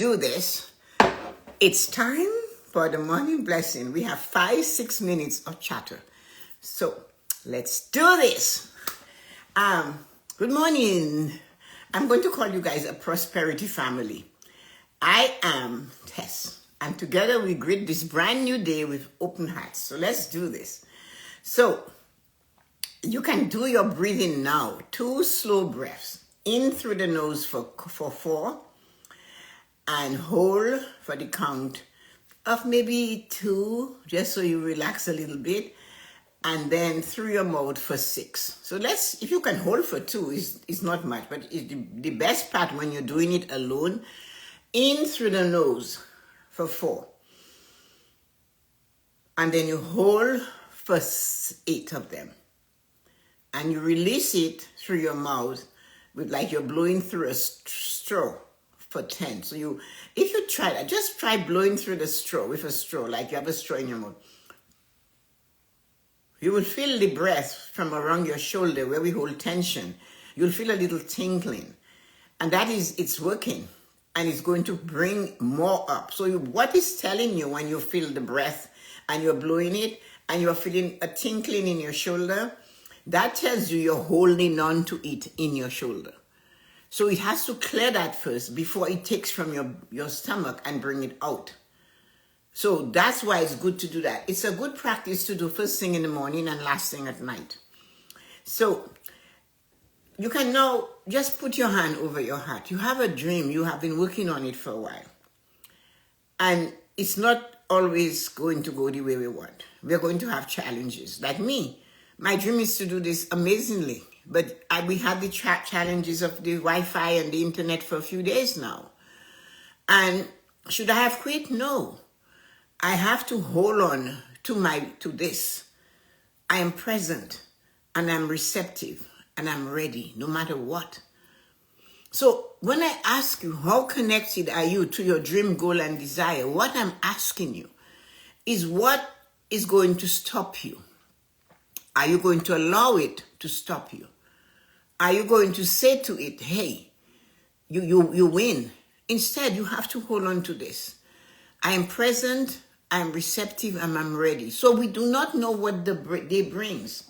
do this. It's time for the morning blessing. We have 5-6 minutes of chatter. So let's do this. Good morning. I'm going to call you guys a prosperity family. I am Tess, and together we greet this brand new day with open hearts. So let's do this. So you can do your breathing now. 2 slow breaths. In through the nose for 4, and hold for the count of maybe 2, just so you relax a little bit, and then through your mouth for 6. So if you can hold for 2, it's not much, but it's the best part when you're doing it alone. In through the nose for 4, and then you hold for 8 of them, and you release it through your mouth with like you're blowing through a straw for 10. So if you try that, just try blowing through the straw with a straw, like you have a straw in your mouth. You will feel the breath from around your shoulder where we hold tension. You'll feel a little tinkling, and it's working, and it's going to bring more up. So what is telling you when you feel the breath and you're blowing it and you're feeling a tinkling in your shoulder, that tells you you're holding on to it in your shoulder. So it has to clear that first before it takes from your stomach and bring it out. So that's why it's good to do that. It's a good practice to do first thing in the morning and last thing at night. So you can now just put your hand over your heart. You have a dream. You have been working on it for a while. And it's not always going to go the way we want. We're going to have challenges. Like me, my dream is to do this amazingly. But we had the challenges of the Wi-Fi and the internet for a few days now. And should I have quit? No. I have to hold on to this. I am present, and I'm receptive, and I'm ready, no matter what. So when I ask you, how connected are you to your dream, goal, and desire? What I'm asking you is, what is going to stop you? Are you going to allow it to stop you? Are you going to say to it, hey, you win? Instead, you have to hold on to this. I am present, I am receptive, and I'm ready. So we do not know what the day brings.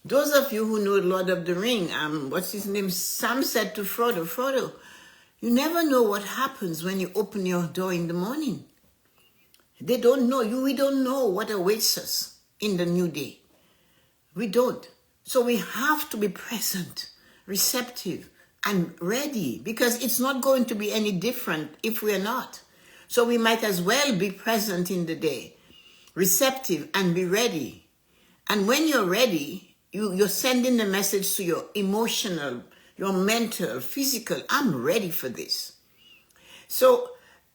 Those of you who know Lord of the Ring, what's his name? Sam said to Frodo, you never know what happens when you open your door in the morning. They don't know. We don't know what awaits us in the new day. We don't. So we have to be present, receptive, and ready, because it's not going to be any different if we're not. So we might as well be present in the day, receptive, and be ready. And when you're ready, you're sending the message to your emotional, your mental, physical, I'm ready for this. So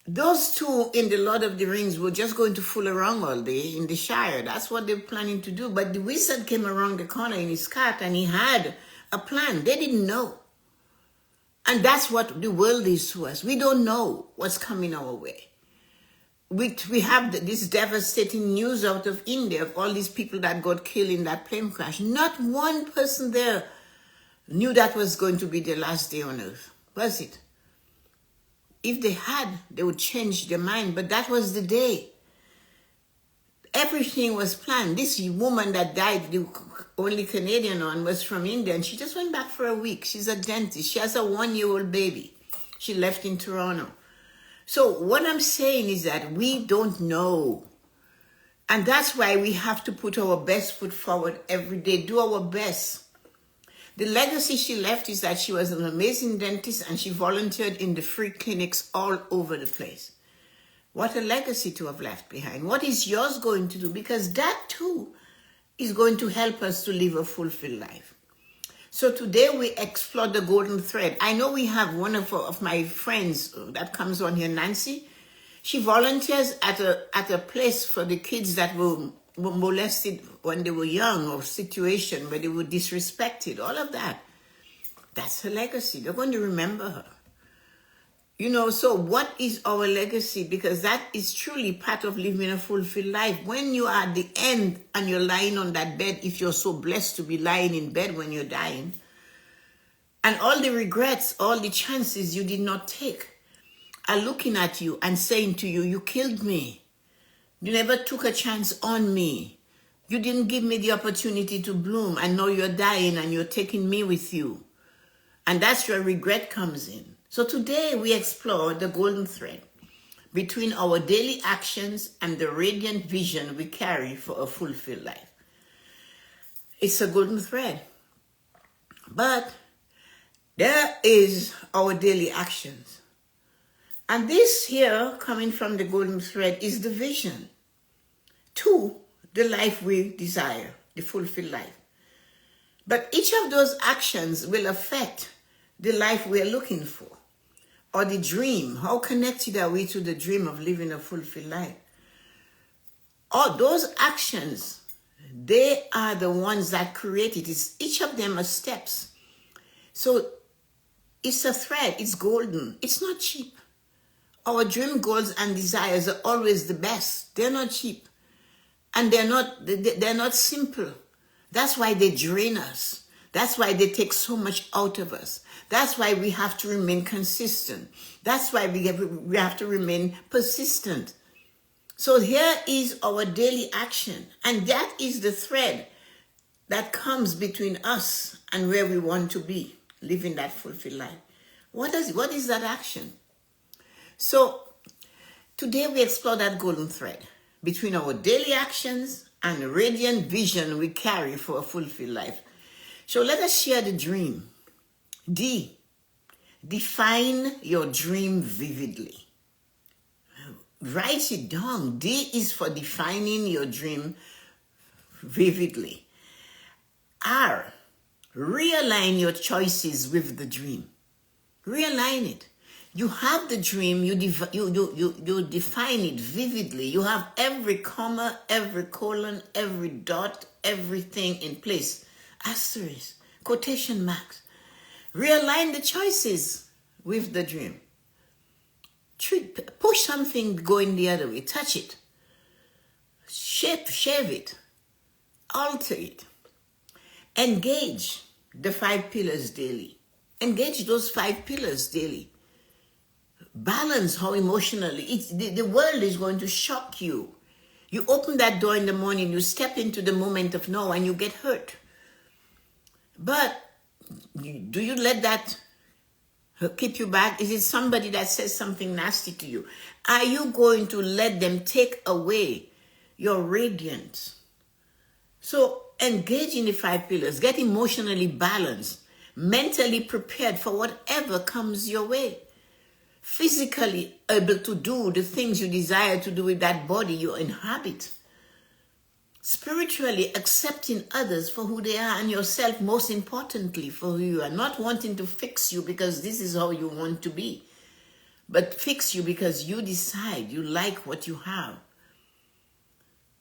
those 2 in the Lord of the Rings were just going to fool around all day in the Shire. That's what they're planning to do. But the wizard came around the corner in his cart and he had a plan. They didn't know. And that's what the world is to us. We don't know what's coming our way. We have this devastating news out of India of all these people that got killed in that plane crash. Not one person there knew that was going to be the last day on earth, was it? If they had, they would change their mind, but that was the day. Everything was planned. This woman that died, the only Canadian one, was from India, and she just went back for a week. She's a dentist. She has a 1-year-old baby. She left in Toronto. So what I'm saying is that we don't know. And that's why we have to put our best foot forward every day, do our best. The legacy she left is that she was an amazing dentist and she volunteered in the free clinics all over the place. What a legacy to have left behind. What is yours going to do? Because that too is going to help us to live a fulfilled life. So today we explore the golden thread. I know we have one of my friends that comes on here, Nancy. She volunteers at a place for the kids that were molested when they were young, or situation where they were disrespected, all of that. That's her legacy. They're going to remember her. So what is our legacy? Because that is truly part of living a fulfilled life. When you are at the end and you're lying on that bed, if you're so blessed to be lying in bed when you're dying, and all the regrets, all the chances you did not take, are looking at you and saying to you, you killed me. You never took a chance on me. You didn't give me the opportunity to bloom, and now you're dying and you're taking me with you. And that's where regret comes in. So today we explore the golden thread between our daily actions and the radiant vision we carry for a fulfilled life. It's a golden thread. But there is our daily actions. And this here, coming from the golden thread, is the vision to the life we desire, the fulfilled life. But each of those actions will affect the life we are looking for, or the dream. How connected are we to the dream of living a fulfilled life? All those actions, they are the ones that create it. Each of them are steps. So it's a thread. It's golden. It's not cheap. Our dream goals and desires are always the best. They're not cheap. And they're not simple. That's why they drain us. That's why they take so much out of us. That's why we have to remain consistent. That's why we have to remain persistent. So here is our daily action. And that is the thread that comes between us and where we want to be, living that fulfilled life. What is that action? So today we explore that golden thread between our daily actions and the radiant vision we carry for a fulfilled life. So let us share the dream. D, define your dream vividly. Write it down. D is for defining your dream vividly. R, realign your choices with the dream. Realign it. You have the dream, you define it vividly. You have every comma, every colon, every dot, everything in place. Asterisk, quotation marks. Realign the choices with the dream. Push something going the other way. Touch it. Shave it. Alter it. Engage the 5 pillars daily. Engage those 5 pillars daily. Balance how emotionally. The world is going to shock you. You open that door in the morning, you step into the moment of now and you get hurt. But do you let that keep you back? Is it somebody that says something nasty to you? Are you going to let them take away your radiance? So engage in the 5 pillars. Get emotionally balanced. Mentally prepared for whatever comes your way. Physically able to do the things you desire to do with that body you inhabit. Spiritually accepting others for who they are and yourself, most importantly, for who you are. Not wanting to fix you because this is how you want to be, but fix you because you decide you like what you have.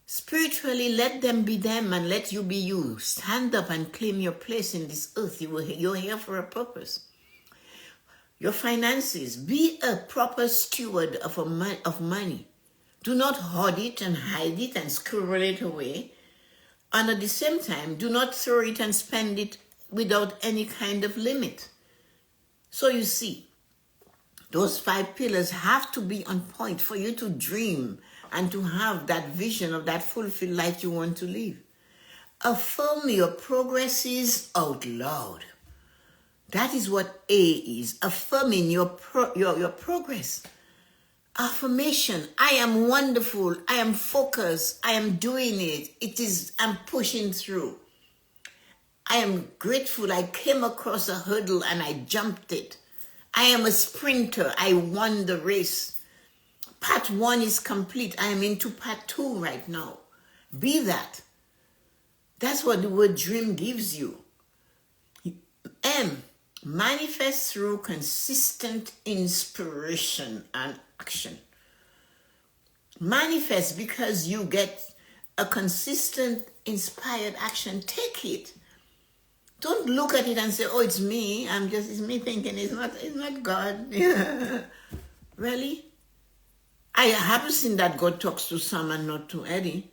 Spiritually, let them be them and let you be you. Stand up and claim your place in this earth. You're here for a purpose. Your finances, be a proper steward of money. Do not hoard it and hide it and squirrel it away. And at the same time, do not throw it and spend it without any kind of limit. So you see, those 5 pillars have to be on point for you to dream and to have that vision of that fulfilled life you want to live. Affirm your progresses out loud. That is what A is, affirming your progress. Affirmation, I am wonderful, I am focused, I am doing it. I'm pushing through. I am grateful I came across a hurdle and I jumped it. I am a sprinter, I won the race. Part 1 is complete, I am into part 2 right now. Be that. That's what the word dream gives you. M, manifest through consistent inspiration and action. Manifest because you get a consistent, inspired action. Take it. Don't look at it and say, oh, it's me. It's me thinking. It's not God. Yeah. Really? I haven't seen that God talks to some and not to Eddie.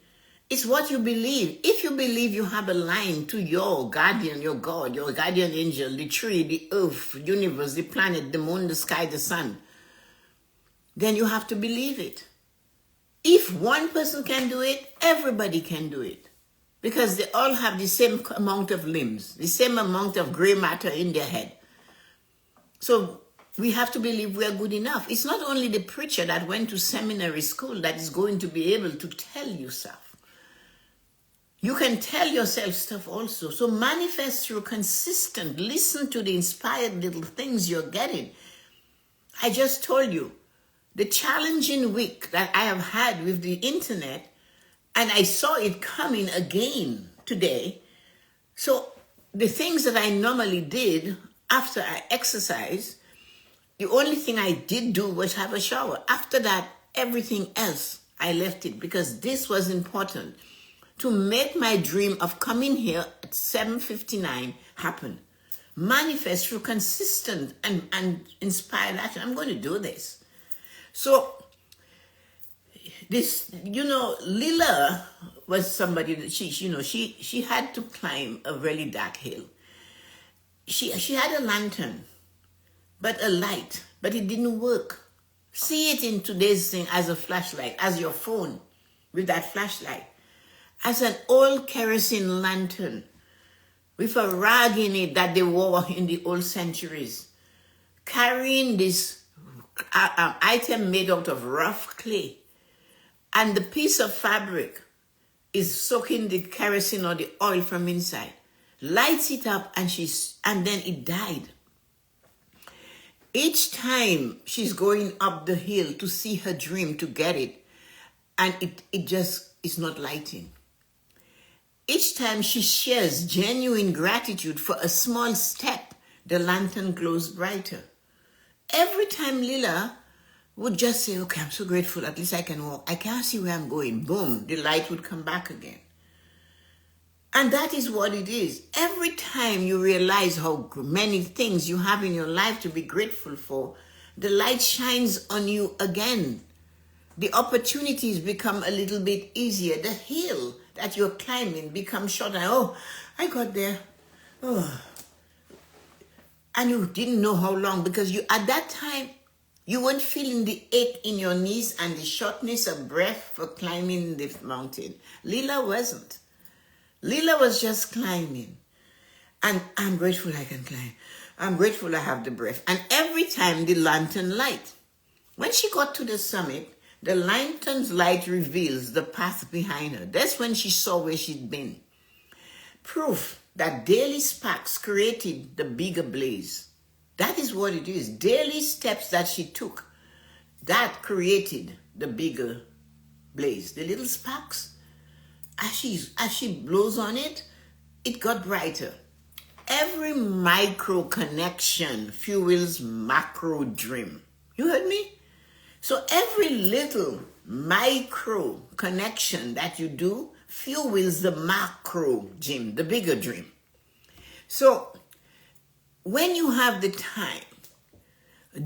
It's what you believe. If you believe you have a line to your guardian, your God, your guardian angel, the tree, the earth, the universe, the planet, the moon, the sky, the sun, then you have to believe it. If one person can do it, everybody can do it. Because they all have the same amount of limbs, the same amount of gray matter in their head. So we have to believe we are good enough. It's not only the preacher that went to seminary school that is going to be able to tell you stuff. You can tell yourself stuff also. So manifest through consistent, listen to the inspired little things you're getting. I just told you, the challenging week that I have had with the internet, and I saw it coming again today. So the things that I normally did after I exercised, the only thing I did do was have a shower. After that, everything else, I left it because this was important to make my dream of coming here at 7:59 happen. Manifest through consistent and inspired action. I'm going to do this. So this, Lila was somebody that she had to climb a really dark hill. She had a lantern, but a light, but it didn't work. See it in today's thing as a flashlight, as your phone with that flashlight, as an old kerosene lantern with a rag in it that they wore in the old centuries, carrying this item made out of rough clay, and the piece of fabric is soaking the kerosene or the oil from inside, lights it up, and then it died. Each time she's going up the hill to see her dream, to get it, and it just is not lighting. Each time she shares genuine gratitude for a small step, the lantern glows brighter. Every time Lila would just say, okay, I'm so grateful, at least I can walk. I can't see where I'm going. Boom, the light would come back again. And that is what it is. Every time you realize how many things you have in your life to be grateful for, the light shines on you again. The opportunities become a little bit easier. The hill that you're climbing becomes shorter. Oh, I got there. Oh. And you didn't know how long, because at that time, you weren't feeling the ache in your knees and the shortness of breath for climbing the mountain. Lila wasn't. Lila was just climbing. And I'm grateful I can climb. I'm grateful I have the breath. And every time the lantern light. When she got to the summit, the lantern's light reveals the path behind her. That's when she saw where she'd been. Proof that daily sparks created the bigger blaze. That is what it is. Daily steps that she took, that created the bigger blaze. The little sparks, as she blows on it, it got brighter. Every micro connection fuels macro dream. You heard me? So every little micro connection that you do fuels the macro dream, the bigger dream. So when you have the time,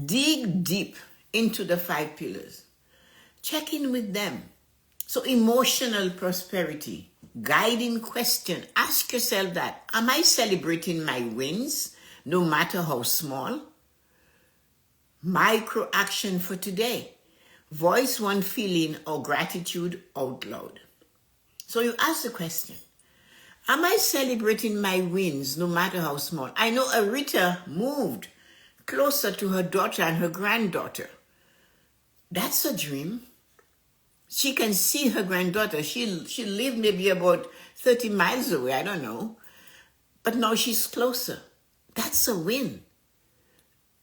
dig deep into the 5 pillars. Check in with them. So emotional prosperity, guiding question. Ask yourself that. Am I celebrating my wins, no matter how small? Micro action for today. Voice one feeling or gratitude out loud. So you ask the question, am I celebrating my wins no matter how small? I know Arita moved closer to her daughter and her granddaughter. That's a dream. She can see her granddaughter. She lived maybe about 30 miles away, I don't know. But now she's closer. That's a win.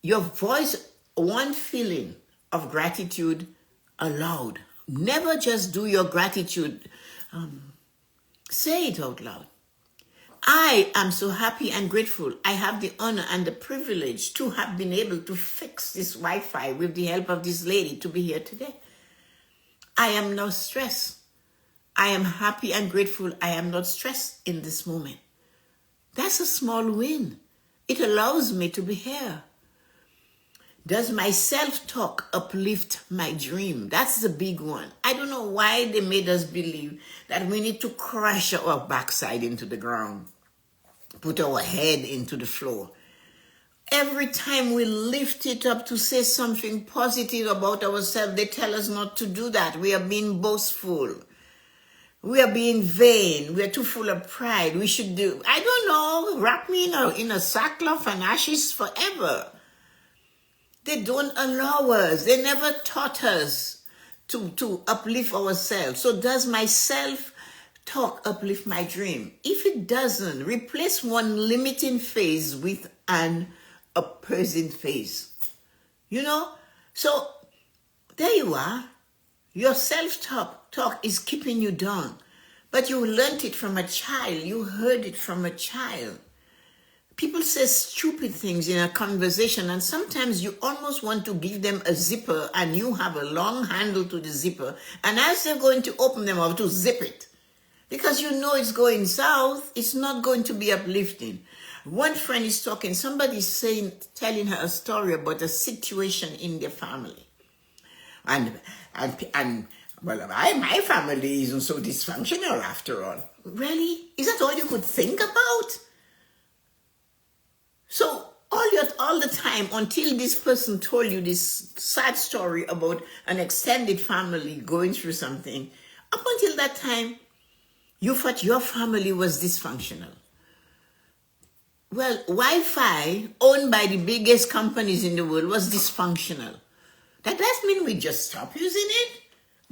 Your voice, one feeling of gratitude aloud. Never just do your gratitude. Say it out loud. I am so happy and grateful. I have the honor and the privilege to have been able to fix this Wi-Fi with the help of this lady to be here today. I am not stressed. I am happy and grateful. I am not stressed in this moment. That's a small win. It allows me to be here. Does my self-talk uplift my dream? That's the big one. I don't know why they made us believe that we need to crash our backside into the ground, put our head into the floor. Every time we lift it up to say something positive about ourselves, they tell us not to do that. We are being boastful. We are being vain. We are too full of pride. We should do, I don't know, wrap me in a sackcloth and ashes forever. They don't allow us. They never taught us to uplift ourselves. So does my self-talk uplift my dream? If it doesn't, replace one limiting phase with an opposing phase. You know? So there you are. Your self-talk is keeping you down. But you learned it from a child. You heard it from a child. People say stupid things in a conversation, and sometimes you almost want to give them a zipper, and you have a long handle to the zipper, and as they're going to open them up, to zip it. Because you know it's going south, it's not going to be uplifting. One friend is talking, somebody's telling her a story about a situation in their family. And well, my family isn't so dysfunctional after all. Really? Is that all you could think about? So all the time, until this person told you this sad story about an extended family going through something, up until that time, you thought your family was dysfunctional. Well, Wi-Fi, owned by the biggest companies in the world, was dysfunctional. That doesn't mean we just stop using it,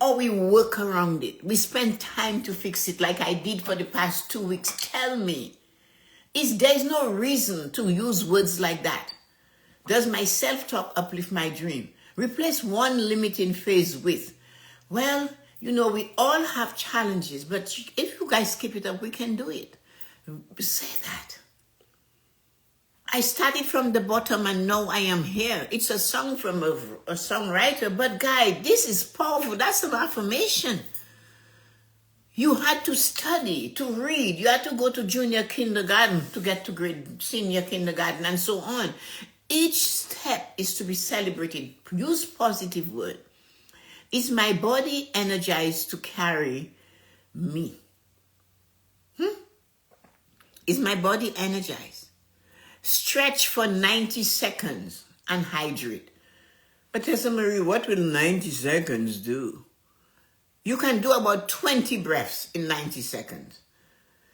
or we work around it. We spend time to fix it like I did for the past 2 weeks. Tell me. There is no reason to use words like that. Does my self-talk uplift my dream? Replace one limiting phase with, well, you know, we all have challenges, but if you guys keep it up, we can do it. Say that. I started from the bottom and now I am here. It's a song from a songwriter, but guys, this is powerful. That's an affirmation. You had to study, to read. You had to go to junior kindergarten to get to senior kindergarten and so on. Each step is to be celebrated. Use positive word. Is my body energized to carry me? Is my body energized? Stretch for 90 seconds and hydrate. But Tessa-Marie, what will 90 seconds do? You can do about 20 breaths in 90 seconds.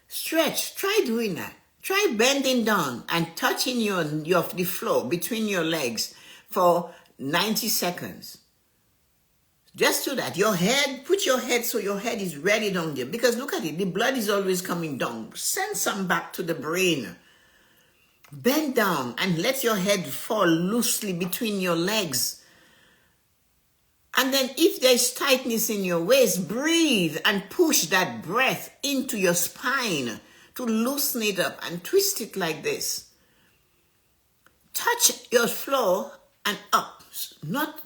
Stretch. Try doing that. Try bending down and touching the floor between your legs for 90 seconds. Just do that. Your head, put your head so your head is ready down there. Because look at it, the blood is always coming down. Send some back to the brain. Bend down and let your head fall loosely between your legs. And then if there's tightness in your waist, breathe and push that breath into your spine to loosen it up and twist it like this. Touch your floor and up. Not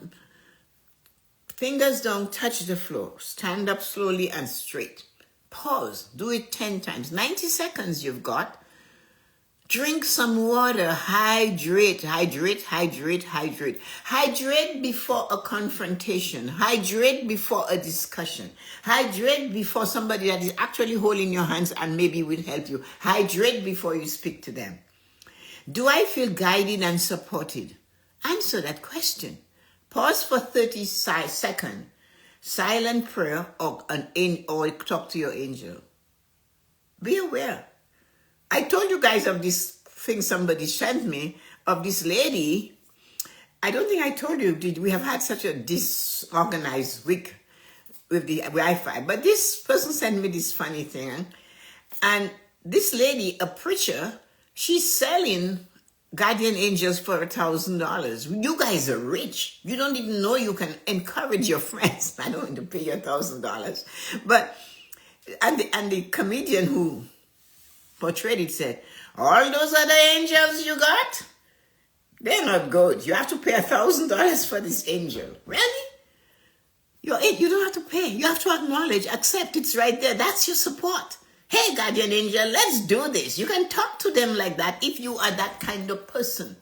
fingers down, touch the floor. Stand up slowly and straight. Pause. Do it 10 times. 90 seconds you've got. Drink some water. Hydrate, hydrate, hydrate, hydrate. Hydrate before a confrontation. Hydrate before a discussion. Hydrate before somebody that is actually holding your hands and maybe will help you. Hydrate before you speak to them. Do I feel guided and supported? Answer that question. Pause for 30 seconds. Silent prayer or talk to your angel. Be aware. I told you guys of this thing somebody sent me of this lady. I don't think I told you, we have had such a disorganized week with the Wi-Fi. But this person sent me this funny thing. And this lady, a preacher, she's selling guardian angels for $1,000. You guys are rich. You don't even know you can encourage your friends. I don't want to pay you $1,000. But, and the comedian who portrayed it said, all those other angels you got, they're not good. You have to pay $1,000 for this angel. Really? You don't have to pay. You have to acknowledge, accept it's right there. That's your support. Hey, guardian angel, let's do this. You can talk to them like that if you are that kind of person.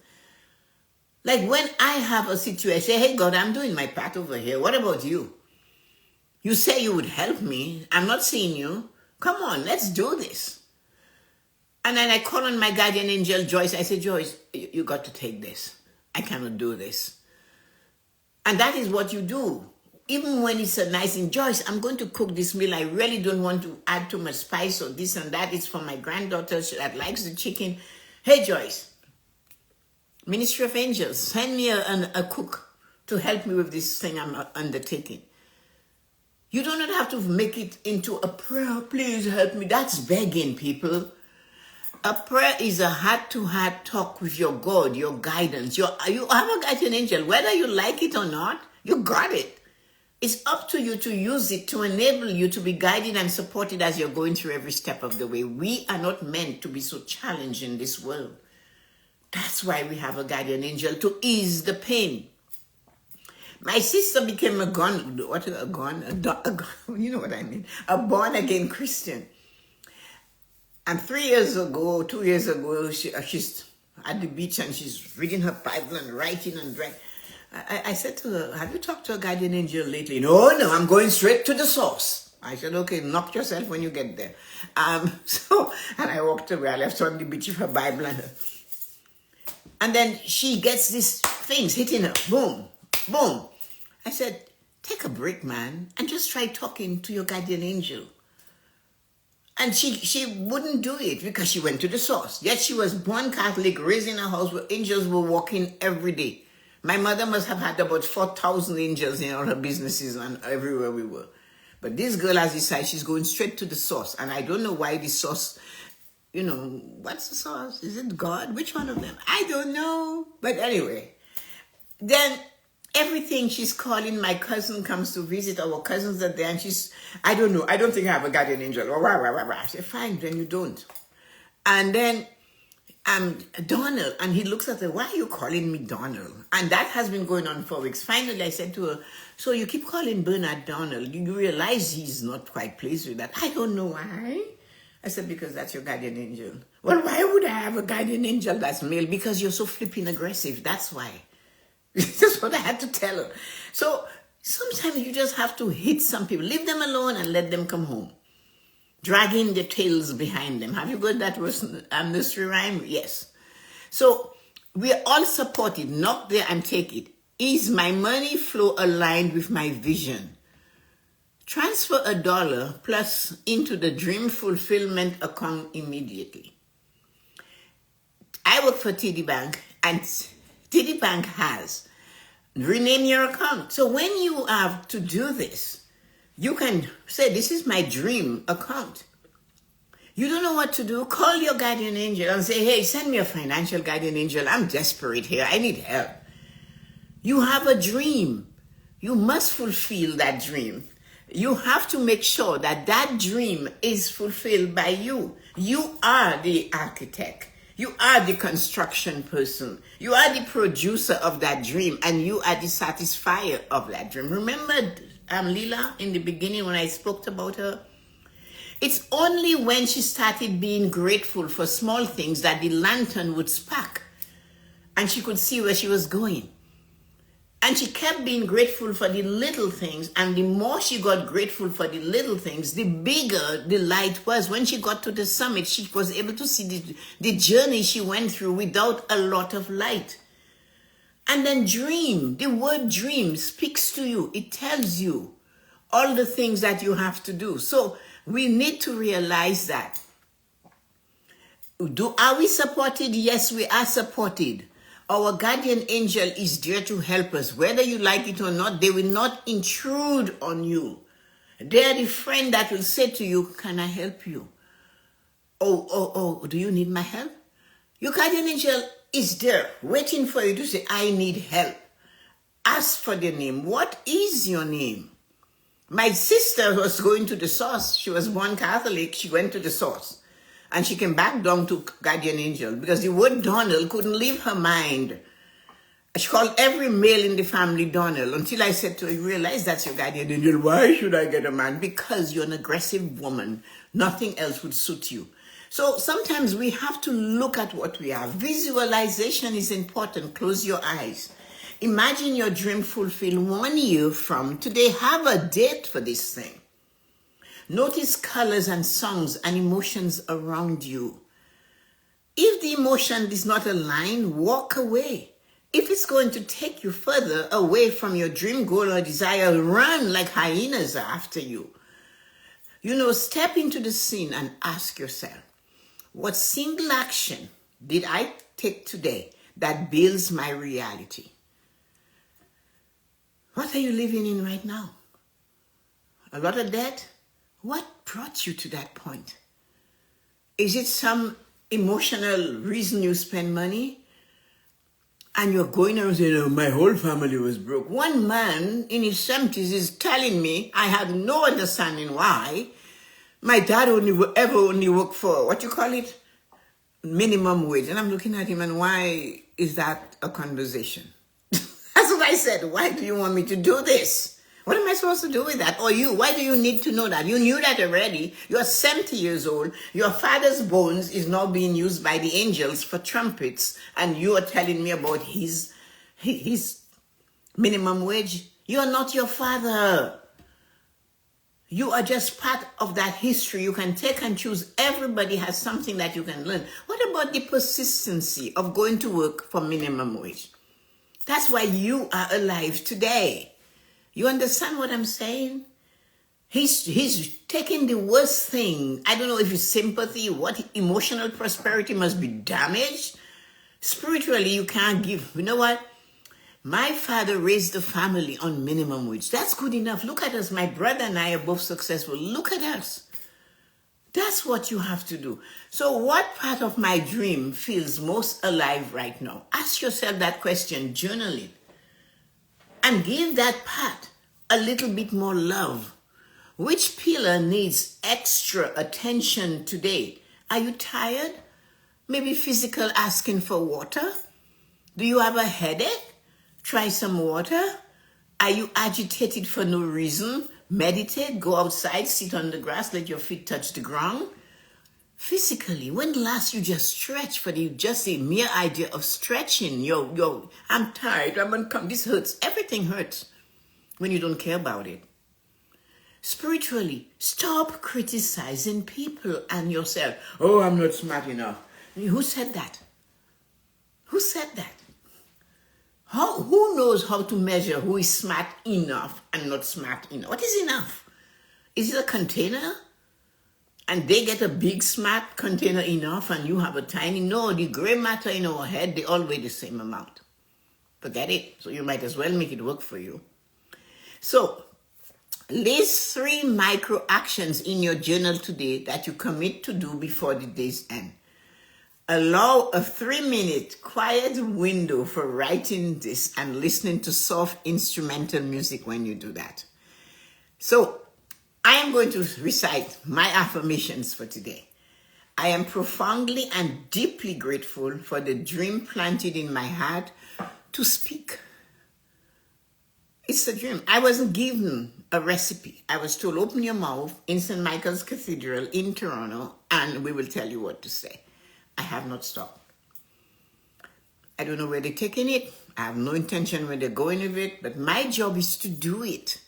Like when I have a situation, hey, God, I'm doing my part over here. What about you? You say you would help me. I'm not seeing you. Come on, let's do this. And then I call on my guardian angel, Joyce. I say, Joyce, you got to take this. I cannot do this. And that is what you do. Even when it's a nice thing, Joyce, I'm going to cook this meal. I really don't want to add too much spice or this and that. It's for my granddaughter that likes the chicken. Hey, Joyce, Ministry of Angels, send me a cook to help me with this thing I'm undertaking. You do not have to make it into a prayer. Please help me. That's begging, people. A prayer is a heart-to-heart talk with your God, your guidance. You have a guardian angel. Whether you like it or not, you got it. It's up to you to use it to enable you to be guided and supported as you're going through every step of the way. We are not meant to be so challenged in this world. That's why we have a guardian angel, to ease the pain. My sister became you know what I mean? A born-again Christian. And 2 years ago, she's at the beach and she's reading her Bible and writing and writing. I said to her, have you talked to a guardian angel lately? No, I'm going straight to the source. I said, okay, knock yourself when you get there. And I walked away. I left her on the beach with her Bible and then she gets these things hitting her. Boom, boom. I said, take a break, man, and just try talking to your guardian angel. And she wouldn't do it because she went to the source. Yet she was born Catholic, raised in a house where angels were walking every day. My mother must have had about 4,000 angels in all her businesses and everywhere we were. But this girl has decided she's going straight to the source. And I don't know why the source, what's the source? Is it God? Which one of them? I don't know. But anyway, then everything she's calling, my cousin comes to visit, our cousins are there, and I don't know, I don't think I have a guardian angel. I said, fine, then you don't. And then Donald, and he looks at her, why are you calling me Donald? And that has been going on for weeks. Finally, I said to her, so you keep calling Bernard Donald. You realize he's not quite pleased with that. I don't know why. I said, because that's your guardian angel. Well, why would I have a guardian angel that's male? Because you're so flipping aggressive. That's why. That's what I had to tell her. So sometimes you just have to hit some people. Leave them alone and let them come home. Dragging their tails behind them. Have you got that nursery rhyme? Yes. So we're all supported. Knock there and take it. Is my money flow aligned with my vision? Transfer $1 plus into the dream fulfillment account immediately. I work for TD Bank, and TD Bank has rename your account. So when you have to do this, you can say, this is my dream account. You don't know what to do? Call your guardian angel and say, hey, send me a financial guardian angel. I'm desperate here. I need help. You have a dream. You must fulfill that dream. You have to make sure that that dream is fulfilled by you. You are the architect. You are the construction person. You are the producer of that dream, and you are the satisfier of that dream. Remember Lila in the beginning when I spoke about her? It's only when she started being grateful for small things that the lantern would spark and she could see where she was going. And she kept being grateful for the little things, and the more she got grateful for the little things, the bigger the light was. When she got to the summit, she was able to see the journey she went through without a lot of light. And then dream, the word dream speaks to you. It tells you all the things that you have to do. So we need to realize that. Are we supported? Yes, we are supported. Our guardian angel is there to help us. Whether you like it or not, they will not intrude on you. They are the friend that will say to you, can I help you? Oh, do you need my help? Your guardian angel is there waiting for you to say, I need help. Ask for their name. What is your name? My sister was going to the source. She was born Catholic. She went to the source. And she came back down to guardian angel because the word Donald couldn't leave her mind. She called every male in the family Donald until I said to her, you realize that's your guardian angel. Why should I get a man? Because you're an aggressive woman. Nothing else would suit you. So sometimes we have to look at what we have. Visualization is important. Close your eyes. Imagine your dream fulfilled 1 year from today. Have a date for this thing. Notice colors and songs and emotions around you. If the emotion is not aligned, walk away. If it's going to take you further away from your dream, goal, or desire, run like hyenas are after you. Step into the scene and ask yourself, what single action did I take today that builds my reality? What are you living in right now? A lot of debt? What brought you to that point? Is it some emotional reason you spend money? And you're going around saying, oh, my whole family was broke. One man in his 70s is telling me, I have no understanding why. My dad only worked for, what you call it? Minimum wage. And I'm looking at him, and why is that a conversation? That's what I said. Why do you want me to do this? What am I supposed to do with that? Or you, why do you need to know that? You knew that already. You're 70 years old. Your father's bones is now being used by the angels for trumpets. And you are telling me about his minimum wage. You're not your father. You are just part of that history. You can take and choose. Everybody has something that you can learn. What about the persistency of going to work for minimum wage? That's why you are alive today. You understand what I'm saying? He's taking the worst thing. I don't know if it's sympathy, what emotional prosperity must be damaged. Spiritually, you can't give. You know what? My father raised a family on minimum wage. That's good enough. Look at us. My brother and I are both successful. Look at us. That's what you have to do. So what part of my dream feels most alive right now? Ask yourself that question, journal it. And give that part a little bit more love. Which pillar needs extra attention today? Are you tired? Maybe physical, asking for water? Do you have a headache? Try some water. Are you agitated for no reason? Meditate, go outside, sit on the grass, let your feet touch the ground. Physically, when last you just stretch for just the mere idea of stretching? I'm tired, I'm uncomfortable, this hurts. Everything hurts when you don't care about it. Spiritually, stop criticizing people and yourself. Oh, I'm not smart enough. Who said that? Who said that? Who knows how to measure who is smart enough and not smart enough? What is enough? Is it a container? And they get a big smart container enough and you have a tiny? No, the gray matter in our head, they all weigh the same amount. Forget it. So you might as well make it work for you. So list 3 micro actions in your journal today that you commit to do before the day's end. Allow a 3-minute quiet window for writing this and listening to soft instrumental music when you do that. So I am going to recite my affirmations for today. I am profoundly and deeply grateful for the dream planted in my heart to speak. It's a dream. I wasn't given a recipe. I was told, open your mouth in St. Michael's Cathedral in Toronto and we will tell you what to say. I have not stopped. I don't know where they're taking it. I have no intention where they're going with it, but my job is to do it.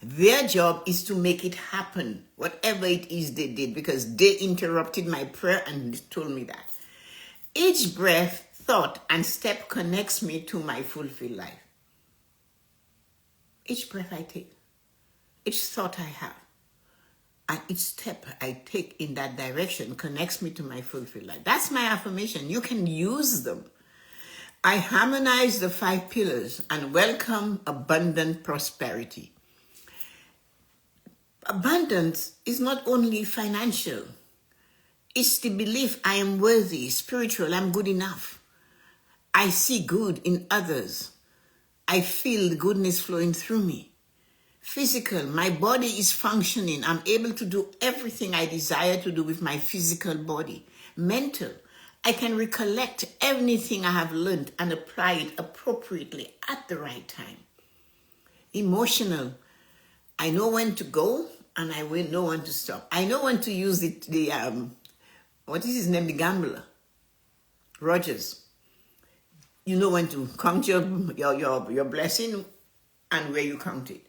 Their job is to make it happen, whatever it is they did, because they interrupted my prayer and told me that. Each breath, thought, and step connects me to my fulfilled life. Each breath I take, each thought I have, and each step I take in that direction connects me to my fulfilled life. That's my affirmation. You can use them. I harmonize the 5 pillars and welcome abundant prosperity. Abundance is not only financial. It's the belief I am worthy, spiritual, I'm good enough. I see good in others. I feel the goodness flowing through me. Physical, my body is functioning. I'm able to do everything I desire to do with my physical body. Mental, I can recollect everything I have learned and apply it appropriately at the right time. Emotional, I know when to go and I will know when to stop. I know when to use the what is his name, the gambler, Rogers. You know when to count your blessing and where you count it.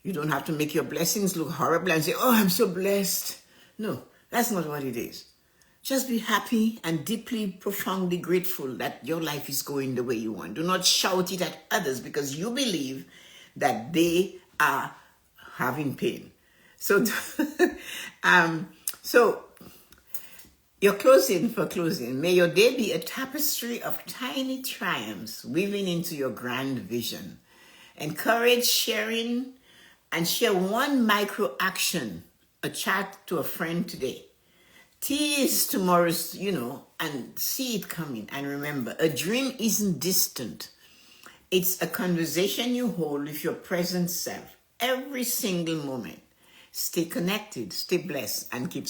You don't have to make your blessings look horrible and say, oh, I'm so blessed. No, that's not what it is. Just be happy and deeply, profoundly grateful that your life is going the way you want. Do not shout it at others because you believe that they are having pain. So, so your closing. May your day be a tapestry of tiny triumphs weaving into your grand vision. Encourage sharing and share one micro action, a chat to a friend today. Tease tomorrow's, and see it coming. And remember, a dream isn't distant. It's a conversation you hold with your present self every single moment. Stay connected, stay blessed, and keep